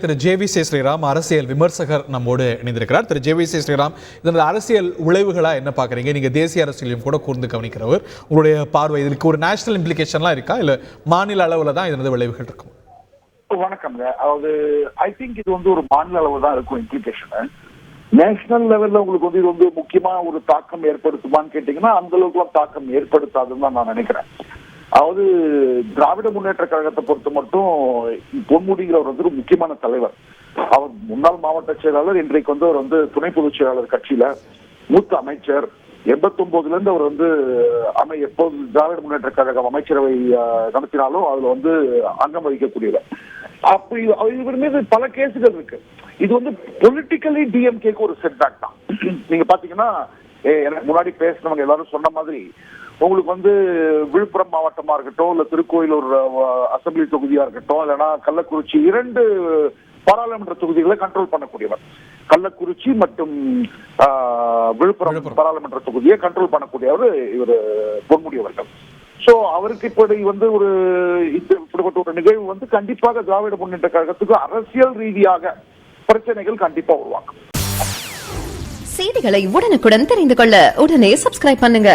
திரு ஜே.வி.சி. ஸ்ரீராம் அரசியல் விமர்சகர் நம்மோடு இணைந்திருக்கிறார். திரு ஜே.வி.சி. ஸ்ரீராம், இதனோட அரசியல் விளைவுகளா என்ன பாக்குறீங்க? நீங்க தேசிய அரசியலையும் கூட கூர்ந்து கவனிக்கிறவர், உங்களுடைய பார்வை இதுக்கு ஒரு நேஷனல் இம்ப்ளிகேஷன்லாம் இருக்கா, இல்ல மாநில அளவுல தான் இதனது விளைவுகள் இருக்கும்? வணக்கம்ங்க. அதாவது ஐ திங்க் இது ஒரு மாநில அளவு தான் இருக்கும் இம்ப்ளிகேஷன். நேஷனல் லெவல்ல உங்களுக்கு இது முக்கியமா ஒரு தாக்கம் ஏற்படுத்துமான்னு கேட்டீங்கன்னா அந்த அளவுக்கு தாக்கம் ஏற்படுத்தாதுன்னு தான் நான் நினைக்கிறேன். அதாவது திராவிட முன்னேற்ற கழகத்தை பொறுத்த மட்டும் பொன்முடிங்கிறவர் ஒரு முக்கியமான தலைவர். அவர் முன்னாள் மாவட்ட செயலாளர், இன்றைக்கு அவர் துணை பொதுச் செயலாளர் கட்சியில மூத்த அமைச்சர். 89ல இருந்து அவர் எப்போது திராவிட முன்னேற்ற கழகம் அமைச்சரவை நடத்தினாலும் அதுல அங்கம் வகிக்கக்கூடியவர். அப்படி இவர் மீது பல கேசுகள் இருக்கு. இது பொலிட்டிக்கலி டிஎம்கேக்கு ஒரு செட்பேக் தான். நீங்க பாத்தீங்கன்னா எனக்கு முன்னாடி பேசினவங்க எல்லாரும் சொன்ன மாதிரி உங்களுக்கு விழுப்புரம் மாவட்டமா இருக்கட்டும், இல்ல திருக்கோயிலூர் அசம்பிளி தொகுதியா இருக்கட்டும், இல்லைன்னா கள்ளக்குறிச்சி, 2 பாராளுமன்ற தொகுதிகளை கண்ட்ரோல் பண்ணக்கூடியவர். கள்ளக்குறிச்சி மற்றும் விழுப்புரம் பாராளுமன்ற தொகுதியை கண்ட்ரோல் பண்ணக்கூடியவர் இவர் பொன்முடி அவர்கள். சோ அவருக்கு இப்படி இப்படிப்பட்ட ஒரு நிகழ்வு கண்டிப்பாக திராவிட முன்னேற்ற கழகத்துக்கு அரசியல் ரீதியாக பிரச்சனைகள் கண்டிப்பா உருவாக்கும். செய்திகளை உடனுக்குடன் தெரிந்து கொள்ள உடனே சப்ஸ்கிரைப் பண்ணுங்க.